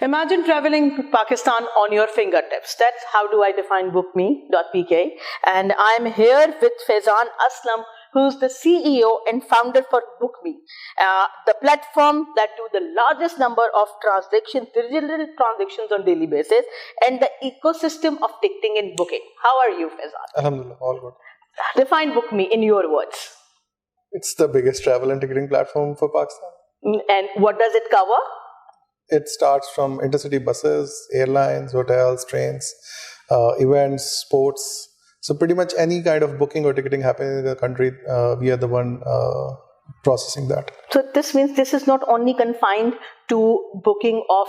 Imagine traveling to Pakistan on your fingertips. That's how do I define Bookme.pk. And I'm here with Faizan Aslam, who's the CEO and founder for Bookme, the platform that do the largest number of digital transactions on daily basis, and the ecosystem of ticketing and booking. How are you, Faizan? Alhamdulillah, all good. Define Bookme in your words. It's the biggest travel and ticketing platform for Pakistan. And what does it cover? It starts from intercity buses, airlines, hotels, trains, events, sports. So pretty much any kind of booking or ticketing happening in the country, we are the one processing that. So this means this is not only confined to booking of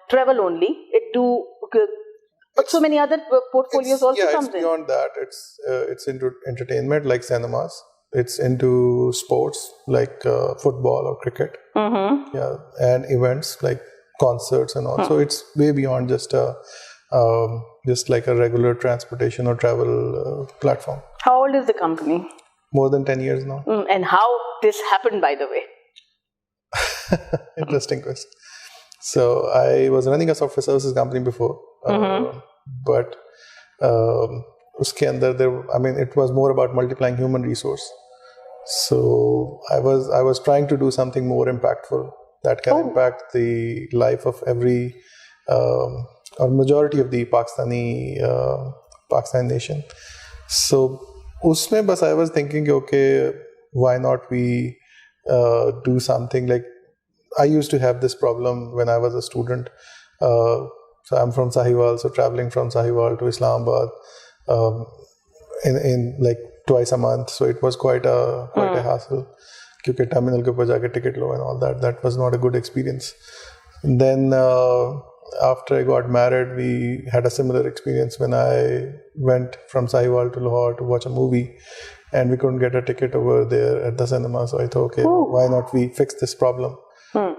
travel only. It do so many other portfolios also comes in. It's beyond that. It's into entertainment like cinemas. It's into sports like football or cricket. Mm-hmm. Yeah, and events like concerts and all. So it's way beyond just like a regular transportation or travel platform. How old is the company? More than 10 years now. And how this happened, by the way? Interesting question. So I was running a software services company before, but uske andar it was more about multiplying human resource. So I was trying to do something more impactful that can impact the life of every or majority of the Pakistani nation. So usme bas I was thinking, okay, why not we do something like, I used to have this problem when I was a student. So I'm from Sahiwal, so traveling from Sahiwal to Islamabad in like twice a month. So it was quite a hassle. Because terminal ke upar jaake ticket lo and all that. That was not a good experience. And then after I got married, we had a similar experience when I went from Sahiwal to Lahore to watch a movie, and we couldn't get a ticket over there at the cinema. So I thought, okay, why not we fix this problem?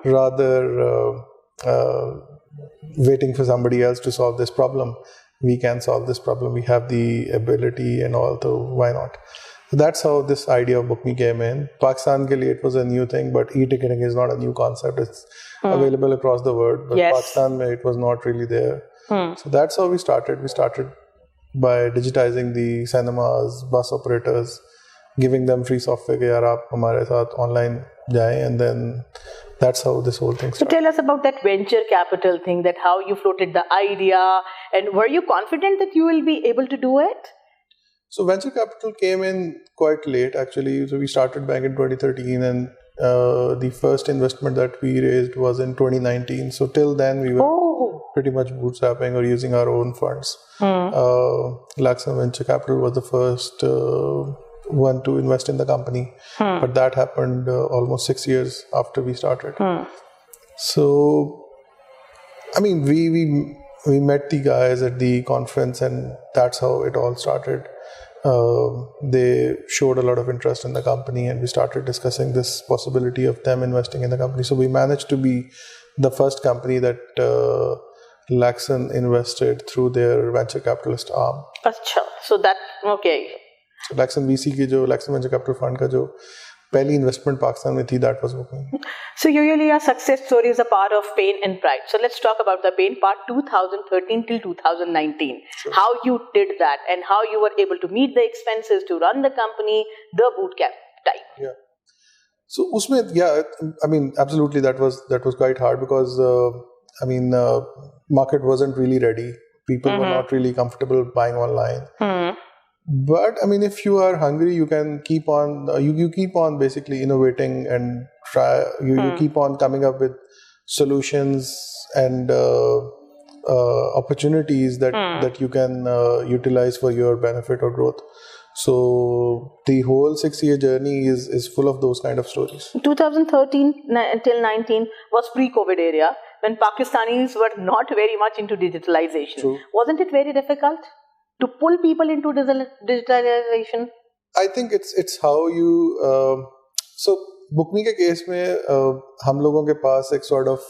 Rather waiting for somebody else to solve this problem, we can solve this problem. We have the ability and all, so why not? So that's how this idea of Bookme came in. Pakistan ke liye it was a new thing, but e-ticketing is not a new concept. It's available across the world, but Pakistan it was not really there. So that's how we started. We started by digitizing the cinemas, bus operators, giving them free software ke yaar aap hamare saath online jaye, and then that's how this whole thing started. So tell us about that venture capital thing, that how you floated the idea, and were you confident that you will be able to do it? So venture capital came in quite late actually. So we started back in 2013, and the first investment that we raised was in 2019. So till then we were pretty much bootstrapping or using our own funds. Laxam Venture Capital was the first one to invest in the company, but that happened almost 6 years after we started. So I mean, we met the guys at the conference, and that's how it all started. They showed a lot of interest in the company, and we started discussing this possibility of them investing in the company. So we managed to be the first company that Laxam invested through their venture capitalist arm. Achha. So that, okay. So Laxam VC की जो Laxam Venture Capital Fund का जो पहली investment Pakistan में थी, that was Bookme. So usually a success story is a part of pain and pride. So let's talk about the pain part, 2013 till 2019. Sure. How you did that and how you were able to meet the expenses to run the company, the bootcamp type. Yeah. So usme, I mean, absolutely that was quite hard because market wasn't really ready. People were not really comfortable buying online. But I mean, if you are hungry, you can keep on. You keep on basically innovating and try. You keep on coming up with solutions and opportunities that you can utilize for your benefit or growth. So the whole 6-year journey is full of those kind of stories. 2013 till 19 was pre-COVID area when Pakistanis were not very much into digitalization. True. Wasn't it very difficult to pull people into digitalization? I think it's how you. So Bookme के case में हम लोगों के पास एक sort of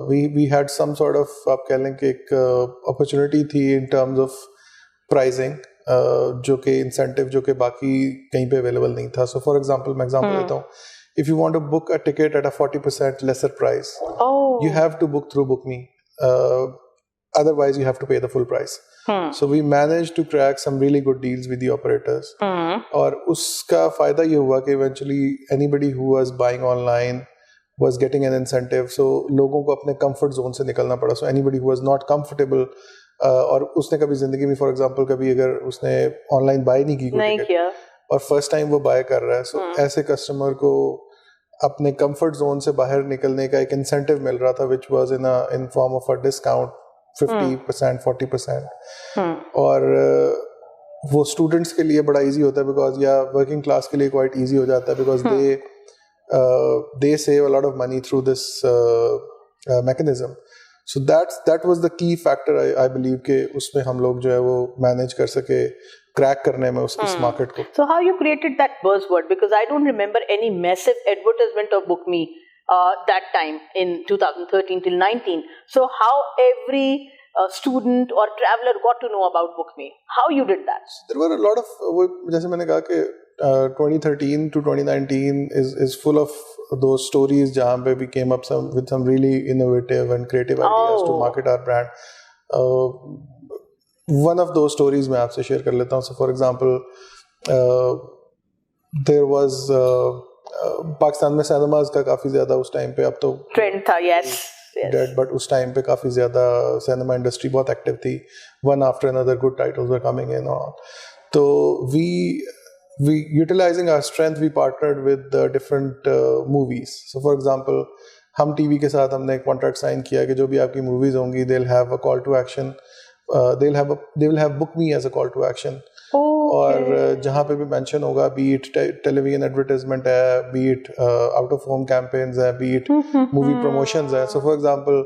we had some sort of आप कह लें कि एक opportunity थी in terms of pricing जो कि incentive जो कि बाकी कहीं पे available नहीं था. So for example मैं example देता हूँ. if you want to book a ticket at a 40% lesser price, you have to book through Bookme. Otherwise, you have to pay the full price. So we managed to crack some really good deals with the operators. और उसका फायदा ये हुआ कि eventually anybody who was buying online was getting an incentive. So लोगों को अपने comfort zone से निकलना पड़ा. So anybody who was not comfortable और उसने कभी जिंदगी में for example कभी अगर उसने online buy नहीं की कोई ticket और first time वो buy कर रहा है, so ऐसे customer को अपने comfort zone से बाहर निकलने का एक incentive मिल रहा था, which was in form of a discount 50%, 40%. और वो students के लिए बड़ा easy होता है because या working class के लिए quite easy हो जाता है because they save a lot of money through this mechanism. So that was the key factor I believe कि उसमें हम लोग जो है वो manage कर सके crack करने में इस market को. So how you created that buzzword? Because I don't remember any massive advertisement of Bookme that time in 2013 till 19. So how every student or traveler got to know about Bookme? How you did that? There were a lot of जैसे मैंने कहा कि 2013 to 2019 is full of those stories जहाँ पे we came up with some really innovative and creative ideas to market our brand. One of those stories मैं आपसे share कर लेता हूँ. So for example, there was Pakistan में सिनेमास का काफी ज्यादा उस टाइम पे, अब तो ट्रेंड था, yes. बट उस टाइम पे काफी ज्यादा सिनेमा इंडस्ट्री बहुत एक्टिव थी. One after another good titles were coming in all. तो we utilizing our strength, we partnered with different movies. So for example, हम टीवी के साथ हमने एक कॉन्ट्रैक्ट साइन किया कि जो भी आपकी मूवीज होंगी they'll have a call to action, they will have Bookme as a call to action. और जहाँ पे भी मेंशन होगा, be it टेलीविजन एडवर्टाइजमेंट है, be it out of home campaigns है, be it मूवी प्रमोशंस है. So for example,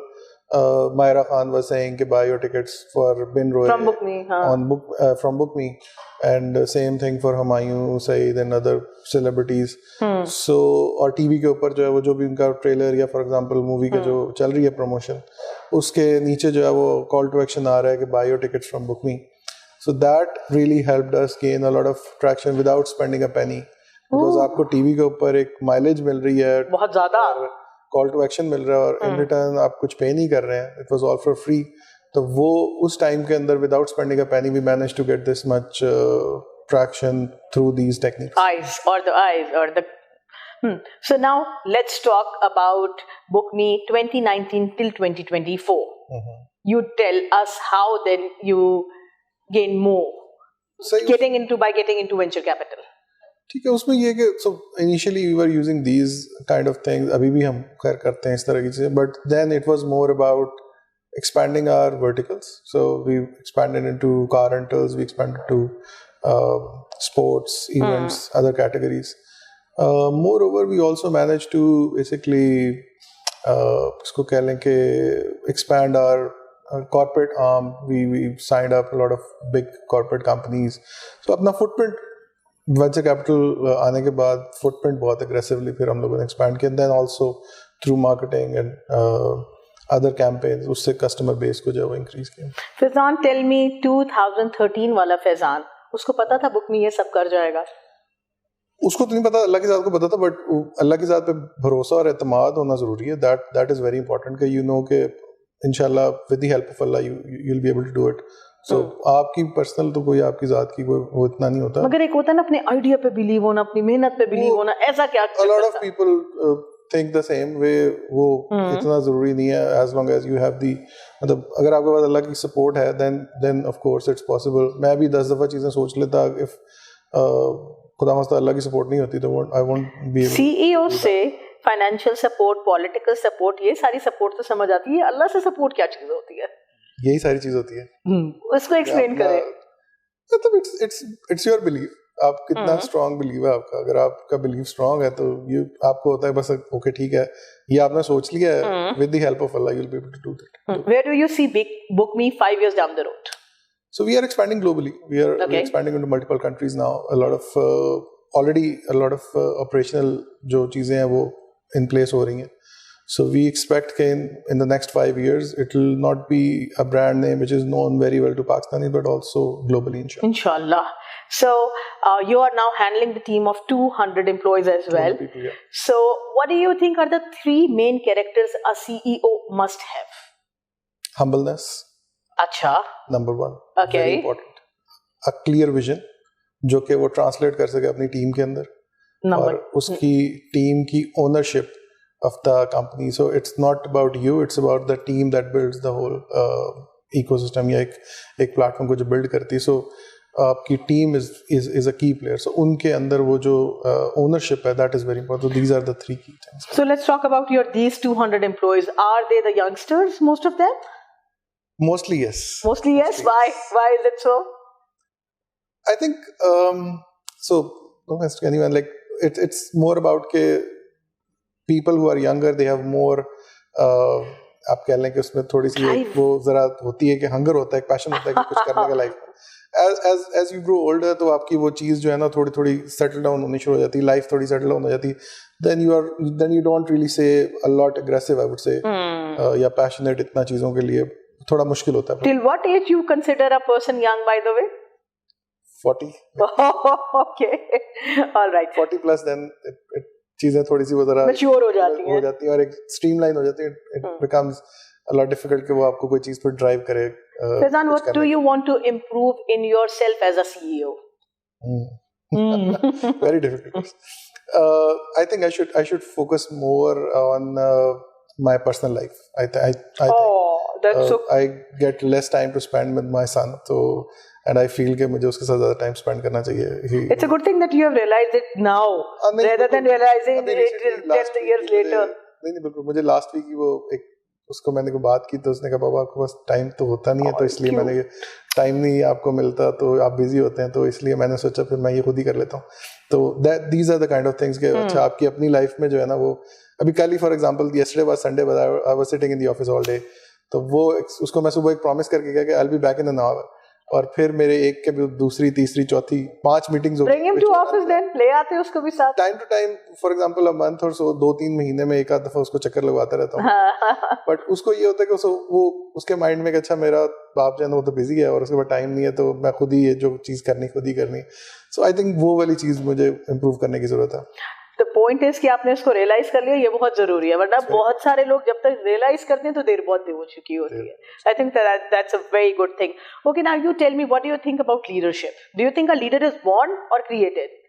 Myra Khan was saying कि buy your tickets for Bin Roy from Bookme, from Bookme, and same thing for Humayun Saeed and other celebrities. So और TV के ऊपर जो है वो जो भी उनका ट्रेलर या फॉर एग्जांपल मूवी का जो चल रही है प्रमोशन, उसके नीचे जो है वो कॉल टू एक्शन आ रहा है कि buy your tickets from Bookme. So that really helped us gain a lot of traction without spending a penny. Because आपको टीवी के ऊपर एक माइलेज मिल रही है बहुत ज़्यादा, कॉल टू एक्शन मिल रहा है और इन रिटर्न आप कुछ पे नहीं कर रहे हैं. It was all for free. तो वो उस टाइम के अंदर without spending a penny we managed to get this much traction through these techniques. Eyes or the. So now let's talk about Bookme 2019 till 2024. You tell us how then you gain more getting into venture capital. ठीक है, उसमें ये कि so initially we were using these kind of things, अभी भी हम खैर करते हैं इस तरह की चीजें, but then it was more about expanding our verticals. So we expanded into car rentals, we expanded to sports, events, other categories. Moreover, we also managed to basically इसको कह लें कि expand our corporate arm. We signed up a lot of big corporate companies. So अपना footprint venture capital आने के बाद footprint बहुत aggressively फिर हम लोगों ने expand किया. Then also through marketing and other campaigns उससे customer base को जो है वो increase किया. फैजान, tell me 2013 वाला फैजान, उसको पता था Bookme ये सब कर जाएगा? उसको तो नहीं पता, अल्लाह की ज़ात को पता था, बट अल्लाह की ज़ात पे भरोसा और एतमाद होना ज़रूरी है. that is very important कि you know कि इंशाल्लाह with the help of Allah you'll be able to do it. So आपकी पर्सनल तो कोई आपकी ज़ात की कोई वो इतना नहीं होता. मगर एक होता है ना अपने आइडिया पे बिलीव होना, अपनी मेहनत पे बिलीव होना, ऐसा क्या? A lot of people think the same way. वो इतना ज़रूरी नहीं है as long as you have the, मतलब अगर आपके पास अल्लाह की सपोर्ट है then of course it's possible. मैं भी 10 दफ़ा चीज़ें सोच लेता, if खुदा मस्ता अल्लाह की सपोर्ट नहीं होती तो I won't be able. CEO से फाइनेंशियल सपोर्ट, पॉलिटिकल सपोर्ट, ये सारी सपोर्ट तो समझ आती है. अल्लाह से सपोर्ट क्या चीज होती है? यही सारी चीज होती है. उसको एक्सप्लेन करें. मतलब it's your belief. आप कितना स्ट्रांग बिलीव है आपका. अगर आपका बिलीव स्ट्रांग है तो आपको होता है बस ओके ठीक है ये आपने सोच लिया है, with the help of Allah you'll be able to do that. Where do you see Bookme 5 years down the road? So we are expanding globally. We're expanding into multiple countries now. Already a lot of operational जो चीजें हैं वो in place हो रही हैं. So we expect in the next 5 years it will not be a brand name which is known very well to Pakistanis but also globally inshallah. So you are now handling the team of 200 employees as well. People, yeah. So what do you think are the 3 main characters a CEO must have? Humbleness. Acha. Number 1. Okay. Very important. A clear vision, जो कि वो translate कर सके अपनी team के अंदर. और उसकी टीम की ownership of the company. So it's not about you, it's about the team that builds the whole ecosystem या एक प्लेटफॉर्म को जो बिल्ड करती है. So आपकी team is a key player. So उनके अंदर वो जो ownership है, that is very important. So these are the 3 key things. So let's talk about these 200 employees. Are they the youngsters, most of them? Mostly yes. Mostly yes. Why is it so? I think so. Don't ask anyone. Like it's more about के people who are younger, they have more आप कह लें कि उसमें थोड़ी सी वो जरा होती है कि हंगर होता है, पैशन होता है कि कुछ करने का लाइफ में. As you grow older, तो आपकी वो चीज़ जो है ना थोड़ी सेटल डाउन होनी शुरू हो जाती है, लाइफ थोड़ी सेटल डाउन हो जाती है. then you don't really say a lot aggressive, I would say, या passionate इतना चीज़ों के लिए थोड़ा मुश्किल होता है. Till what age you consider a person young, by the way? 40. Okay. All right. 40 plus, then चीजें थोड़ी सी वो जरा मैच्योर हो जाती हैं और एक स्ट्रीमलाइन हो जाती है. It becomes a lot difficult कि वो आपको कोई चीज पर ड्राइव करे. Faizan, what do you want to improve in yourself as a CEO? Very difficult. I think I should focus more on my personal life. I think I get less time to spend with my son, and I feel कि मुझे उसके साथ ज़्यादा time spend करना चाहिए. It's a good thing that you have realized it now, rather than realizing it 10 years later. नहीं बिल्कुल. मुझे last week वो एक उसको मैंने को बात की तो उसने कहा बाबा आपके पास टाइम तो होता नहीं है, तो इसलिए मैंने टाइम नहीं आपको मिलता, तो आप बिजी होते हैं, तो इसलिए मैंने सोचा फिर मैं ये खुद ही कर लेता हूँ. तो these are the kind of things कि अच्छा आपकी अपनी लाइफ में जो है ना वो अभी कल ही for example yesterday was Sunday but I was sitting in the office all day, तो वो उसको मैं सुबह एक प्रॉमिस करके गया कि I'll be back in an hour, और फिर मेरे एक के दूसरी तीसरी चौथी 5 मीटिंग्स हो गई. Bring him to office then, ले आते उसको भी साथ. Time to time for example a month or so 2-3 महीने में एक आध दफा उसको चक्कर लगवाता रहता हूँ. बट उसको ये होता है कि वो उसके माइंड में कि अच्छा मेरा बाप जो है वो तो बिजी है और उसके बाद टाइम नहीं है, तो मैं खुद ही ये जो चीज़ करनी खुद ही करनी. सो आई थिंक वो वाली चीज़ मुझे इम्प्रूव करने की जरूरत है. The point is कि आपने इसको रियलाइज कर लिया, ये बहुत जरूरी है, वरना बहुत सारे लोग जब तक रियलाइज करते हैं तो देर बहुत देर हो चुकी होती है. I think that's a very good thing. Okay, now you tell me, what do you think about leadership? Do you think a leader is born or created?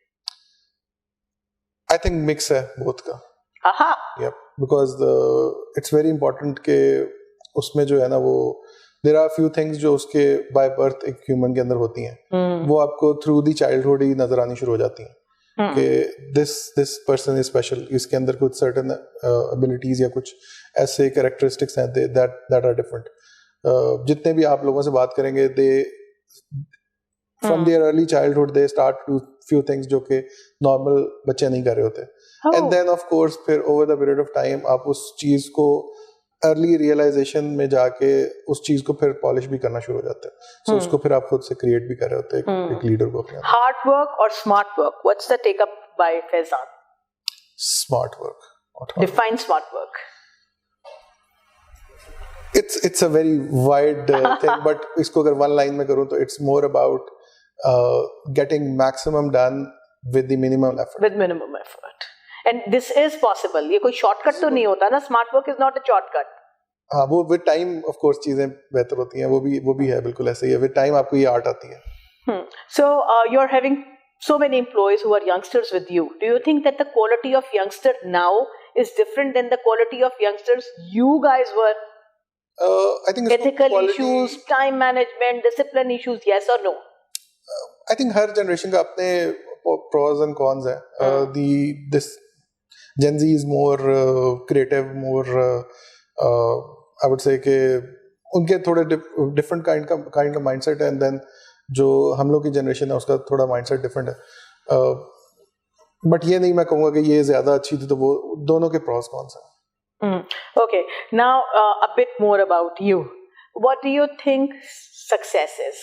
I think mix है both का. Aha. Yep. Because it's very important कि उसमें जो है ना वो there are few things जो उसके by birth एक human के अंदर होती हैं, वो आपको through the childhood ही नजर आनी शुरू हो जाती हैं कि this person is special, इसके अंदर कुछ certain abilities या कुछ ऐसे characteristics हैं that are different. जितने भी आप लोगों से बात करेंगे from their early childhood they start to few things जो कि normal बच्चे नहीं कर रहे होते. And then of course फिर over the period of time आप उस चीज़ को अर्ली रियलाइजेशन में जाके उस चीज को फिर पॉलिश भी करना शुरू हो जाते हैं. सो उसको फिर आप खुद से क्रिएट भी कर रहे होते हैं एक लीडर को अपने. हार्ड वर्क और smart work, what's the take up by Faizan? Smart work. Define smart work. It's a very wide thing, but इसको अगर वन लाइन में करूँ तो it's more about getting maximum done with the minimum effort. With minimum effort. And this is possible. ये कोई shortcut तो नहीं होता ना. Smart work is not a shortcut. हाँ, वो विद टाइम ऑफ कोर्स चीजें बेहतर होती हैं, वो भी है, बिल्कुल ऐसे ही है. विद टाइम आपको ये आर्ट आती है. So you are having so many employees who are youngsters with you. Do you think that the quality of youngster now is different than the quality of youngsters you guys were? I think ethical issues, time management, discipline issues, yes or no? I think her generation का अपने pros and cons है. This Gen Z is more creative, more I would say कि उनके थोड़े different kind का mindset है, and then जो हम लोग की जनरेशन है उसका थोड़ा mindset different है. But ये नहीं मैं कहूँगा कि ये ज़्यादा अच्छी थी, तो वो दोनों के pros cons हैं. Okay, now a bit more about you. What do you think success is?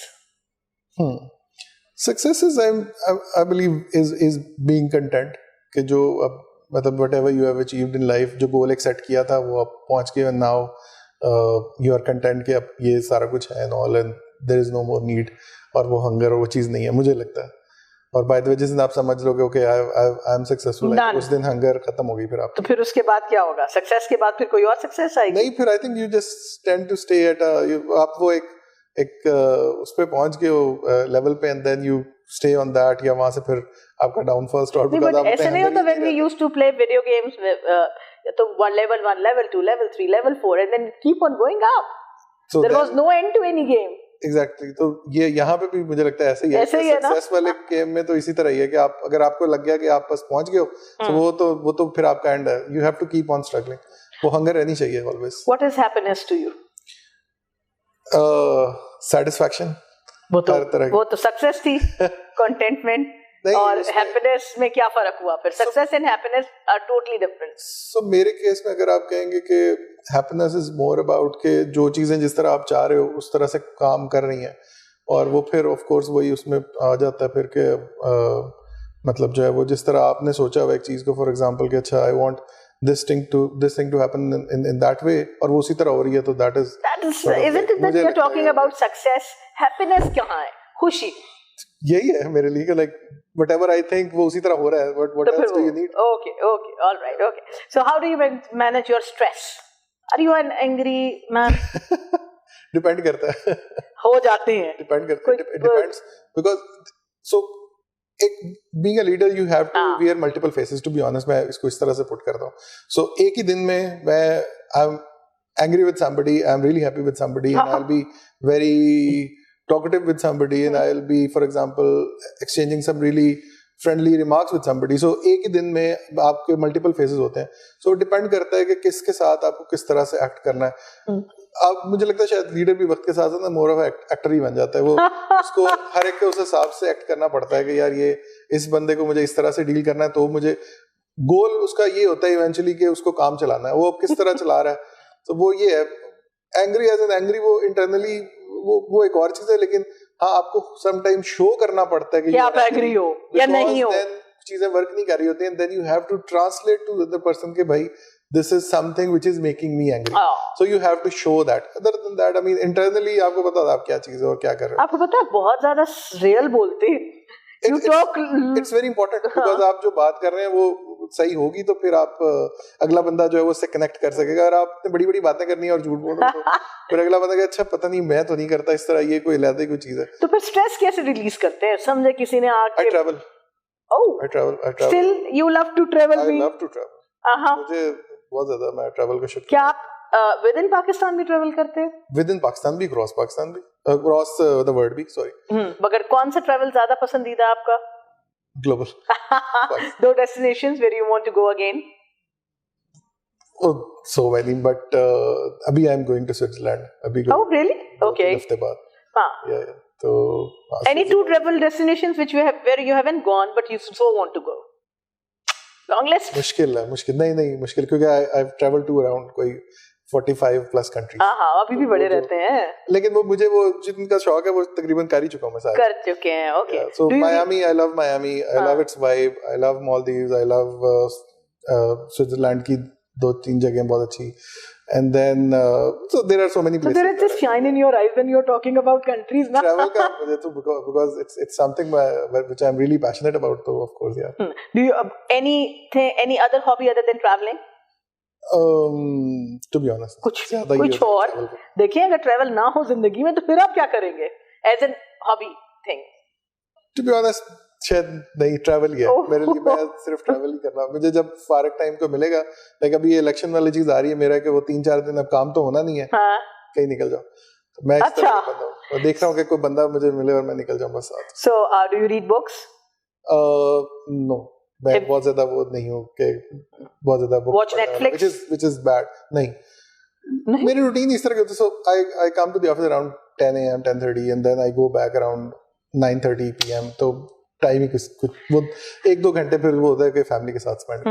Success is I believe is being content कि जो अब मतलब whatever you have achieved in life, जो गोल एक सेट किया था वो आप पहुंच गए, and now you are content कि अब ये सारा कुछ है and all, and there is no more need, और वो हंगर और वो चीज़ नहीं है, मुझे लगता है. और बाय द वे जिस दिन आप समझ लोगे ओके आई एम सक्सेसफुल, उस दिन हंगर खत्म हो गई फिर आप। तो फिर उसके बाद क्या होगा? सक्सेस के बाद फिर कोई और सक्सेस आएगी? नहीं, फिर I think you just tend to stay at आप वो एक उस पे पहुंच गए हो लेवल पे, and then you stay on that, या वहां से फिर आपका डाउनफॉल स्टार्ट। बिकॉज़ आप ऐसे नहीं होता when we used to play video games, तो one level 1 level 2 level 3 level 4 and then keep on going up, there was no end to any game. Exactly, तो ये यहाँ पे भी मुझे लगता है ऐसे ही है। सक्सेस वाले गेम में तो इसी तरह ही है कि आप अगर आपको लग गया कि आप बस पहुंच गए हो, तो वो तो फिर आपका एंड है। You have to keep on struggling, वो हंगर रहनी चाहिए always. What is happiness to you? Satisfaction. वो तो सक्सेस थी, कंटेंटमेंट। और हैप्पीनेस में क्या फर्क हुआ फिर? Success and happiness are totally different. So मेरे केस में अगर आप कहेंगे कि हैप्पीनेस इज मोर अबाउट के जो चीजें जिस तरह आप चाह रहे हो उस तरह से काम कर रही हैं, और वो फिर ऑफ कोर्स वही उसमें आ जाता है फिर के मतलब जो है वो जिस तरह आपने सोचा हुआ एक चीज को, फॉर एग्जांपल कि अच्छा I want this thing to happen in that way, और वो उसी तरह हो रही है, तो that is isn't it that you're talking about success? Happiness कहाँ है? खुशी यही है मेरे लिए, like whatever I think वो उसी तरह हो रहा है, what else do you need? Okay, all right, okay. So how do you manage your stress? Are you an angry man? Depend करता है। हो जाते हैं। Depend करता है, it depends, because so एक being a leader you have to wear multiple faces, to be honest। मैं इसको इस तरह से पुट करता हूँ। So एक ही दिन में मैं I'm angry with somebody, I'm really happy with somebody, and I'll be very talkative with somebody, and I'll be, for example, exchanging some really friendly remarks with somebody. So एक ही दिन में आपके multiple faces होते हैं। So depend करता है कि किसके साथ आपको किस तरह से act करना है। अब मुझे लगता है शायद लीडर भी वक्त के साथ साथ मोर ऑफ एक्टर ही बन जाता है। वो उसको हर एक के उस हिसाब से एक्ट करना पड़ता है कि यार ये इस बंदे को मुझे इस तरह से डील करना है, तो मुझे गोल उसका ये होता है इवेंचुअली कि उसको काम चलाना है, वो किस तरह चला रहा है। तो वो ये है, एंग्री एज एन एंग्री वो इंटरनली वो एक और चीज है, लेकिन हाँ आपको सम टाइम शो करना पड़ता है कि आप एग्री हो या नहीं हो, चीजें वर्क नहीं कर रही होती हैं, then you have to translate to the person के भाई this is something which is making me angry. So you have to show that. Other than that, I mean, internally आपको पता है आप क्या चीज़ है और क्या कर रहे हो। आपको पता है बहुत ज़्यादा रियल बोलते हैं। It's very important because आप जो बात कर रहे हैं वो सही होगी तो फिर आप अगला बंदा जो है वो उससे कनेक्ट कर सकेगा। अगर आपने बड़ी बड़ी बातें करनी है और झूठ बोलो तो फिर अगला बंदा अच्छा पता नहीं मैं तो नहीं करता इस तरह, ये कोई अलग ही कोई चीज़ है। तो फिर स्ट्रेस कैसे रिलीज करते हैं? समझे किसी ने आके I travel. I travel. Still you love to travel? I love to travel. मुझे बहुत ज्यादा मैं ट्रैवल का शौकीन। क्या आप विद इन पाकिस्तान भी ट्रैवल करते हैं? विद इन पाकिस्तान भी, क्रॉस पाकिस्तान भी, क्रॉस द वर्ल्ड भी, सॉरी। मगर कौन सा ट्रैवल ज्यादा पसंदीदा आपका? ग्लोबल। दो destinations where you want to go again? Oh, so many, but अभी I am going to Switzerland. अभी Oh really? Okay. हफ्ते बाद। हाँ। Yeah. तो any two travel destinations which you have where you haven't gone but you so want to go? Long list? मुश्किल नहीं मुश्किल, क्योंकि I've traveled to around कोई 45 plus countries। हाँ अभी भी बड़े रहते हैं। लेकिन वो मुझे वो जिनका शौक है वो तकरीबन कर ही चुका हूँ मैं सारे। कर चुके हैं, okay। So Miami, I love Miami, I love its vibe, I love Maldives, I love Switzerland की 2-3 जगह बहुत अच्छी। And then so there are so many places. So there is this shine in your eyes when you're talking about countries, na? Travel का मुझे तो because it's something which I'm really passionate about, so of course yeah. Do you any other hobby other than traveling? To be honest, कुछ और देखिए, अगर travel ना हो जिंदगी में तो फिर आप क्या करेंगे as an hobby thing? To be honest, शायद नहीं, ट्रैवल ही है मेरे लिए। मैं सिर्फ ट्रैवल ही करना, मुझे जब फारग टाइम को मिलेगा, लाइक अभी ये इलेक्शन वाली चीज आ रही है मेरा कि वो 3-4 दिन अब काम तो होना नहीं है, कहीं निकल जाओ, तो मैं इस तरह का बंदा हूं, और देख रहा हूं कि कोई बंदा मुझे मिले और मैं निकल जाऊं बस साथ। So do you read books? No, मैं बहुत ज्यादा वो नहीं हूं कि बहुत ज्यादा book watch Netflix, which is bad। नहीं मेरी रूटीन इस तरह की होती है। So I come to the office around 10 AM 10:30 and then I go back around 9:30 PM। तो टाइम ही कुछ वो 1-2 घंटे फिर वो होता है कि फैमिली के साथ spend.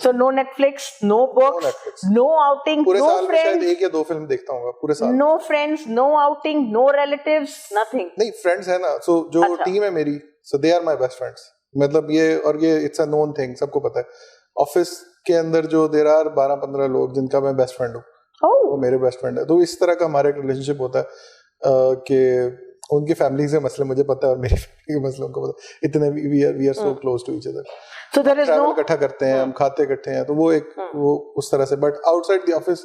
So no Netflix, no books, no outing, पूरे नो साल में फ्रेंड्स, शायद 1 या 2 फिल्म देखता हूँ पूरे साल। No friends, no outing, no relatives, nothing. नहीं, फ्रेंड्स है ना, सो जो टीम है मेरी, so they are my best friends. मतलब ये इट्स अ नोन थिंग, सबको पता है। ऑफिस के अंदर जो देर आर 12-15 लोग जिनका मैं बेस्ट फ्रेंड हूँ, वो मेरे बेस्ट फ्रेंड है। तो इस तरह का हमारा एक रिलेशनशिप होता है कि उनकी फैमिली से मसले मुझे पता है और मेरी फैमिली के मसलों को पता, इतने we are so close to each other. So there is no इकट्ठा करते हैं, हम खाते इकट्ठे हैं, तो वो उस तरह से। बट आउटसाइड द ऑफिस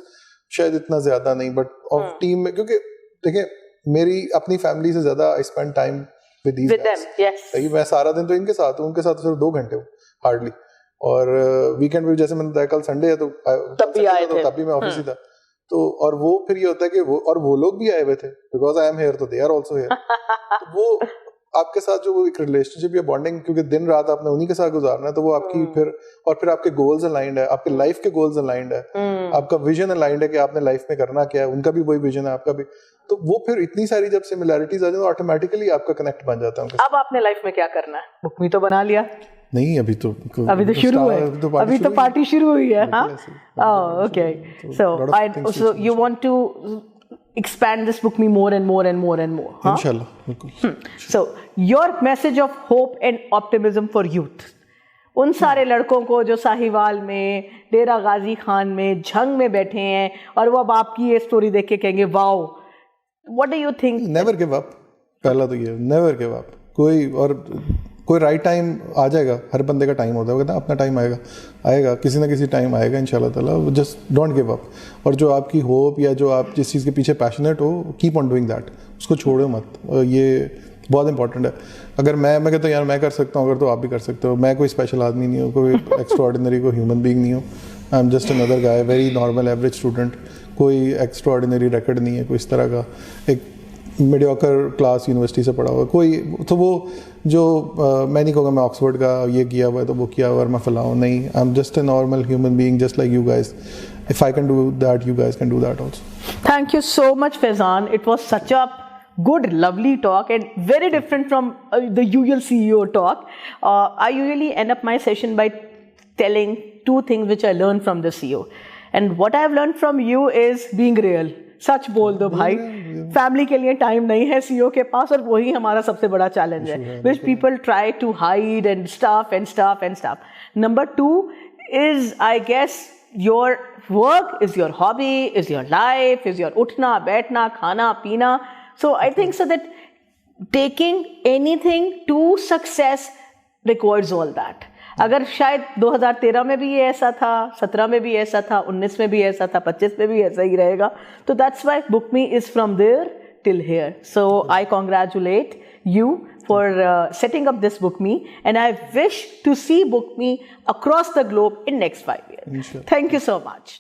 शायद इतना ज्यादा नहीं, बट ऑफ टीम में, क्योंकि देखिए मेरी अपनी फैमिली से ज्यादा I spend time with these guys. सही, मैं सारा दिन तो इनके साथ हूँ, उनके साथ सिर्फ 2 घंटे हूँ हार्डली, और वीकेंड में जैसे मैंने बताया कल संडे है तो तब भी मैं ऑफिस ही था। तो और वो फिर ये होता है कि वो लोग भी आए हुए थे, बिकॉज आई एम हियर तो दे आर आल्सो हियर। तो वो आपके साथ जो एक रिलेशनशिप या बॉन्डिंग, क्योंकि दिन रात आपने उन्हीं के साथ गुजारना है, तो वो आपकी फिर आपके गोल्स अलाइंड है, आपके लाइफ के गोल्स अलाइंड है, आपका विजन अलाइंड है कि आपने लाइफ में करना क्या है, उनका भी वही विजन है, आपका भी। तो वो फिर इतनी सारी जब सिमिलैरिटीज आ जाए तो ऑटोमेटिकली आपका कनेक्ट बन जाता है। अब आपने लाइफ में क्या करना है? बुकमी तो बना लिया? नहीं, अभी तो शुरू है, अभी तो पार्टी शुरू हुई है। हाँ, okay. So you want to expand this Bookme more and more and more and more, huh? Inshallah, बिल्कुल। So your message of hope and optimism for youth, उन सारे लड़कों को जो साहिवाल में, डेरा गाजी खान में, झंग में बैठे हैं और वो अब आपकी ये स्टोरी देख के कहेंगे wow, what do you think? Never give up, पहला तो ये, never give up। कोई राइट टाइम आ जाएगा, हर बंदे का टाइम होता है, वो कहता है अपना टाइम आएगा, किसी ना किसी टाइम आएगा इंशाल्लाह ताला। जस्ट डोंट गिव अप, और जो आपकी होप या जो आप जिस चीज़ के पीछे पैशनेट हो, कीप ऑन डूइंग दैट, उसको छोड़ो मत। ये बहुत इंपॉर्टेंट है। अगर मैं कहता हूँ यार मैं कर सकता हूँ, अगर तो आप भी कर सकते हो। मैं कोई स्पेशल आदमी नहीं हूँ, कोई एक्स्ट्राऑर्डिनरी कोई ह्यूमन बीइंग नहीं हूँ। I am just another guy, very normal average student. कोई एक्स्ट्राऑर्डिनरी रिकॉर्ड नहीं है कोई इस तरह का, एक मीडियोकर क्लास यूनिवर्सिटी से पढ़ा हुआ कोई। तो वो जो मैं नहीं कहूँगा मैं ऑक्सफोर्ड का ये किया हुआ है तो वो किया हुआ है मैं फलाऊँ, नहीं। I am just a normal human being just like you guys. If I can do that, you guys can do that also. Thank you so much, Faizan. It was such a good, lovely talk and very different from the usual CEO talk. I usually end up my session by telling 2 things which I learned from the CEO. And what I have learned from you is being real. सच बोल दो भाई, family के लिए time नहीं है CEO के पास, और वही हमारा सबसे बड़ा चैलेंज है, which people try to hide and stuff. Number 2 is, I guess, your work is your hobby, is your life, is your उठना बैठना खाना पीना. So I think so that taking anything to success requires all that. अगर शायद 2013 में भी ये ऐसा था, 17 में भी ऐसा था, 19 में भी ऐसा था, 25 में भी ऐसा ही रहेगा. तो that's why Bookme is from there till here. So I congratulate you for setting up this Bookme, and I wish to see Bookme across the globe in next 5 years. Thank you so much.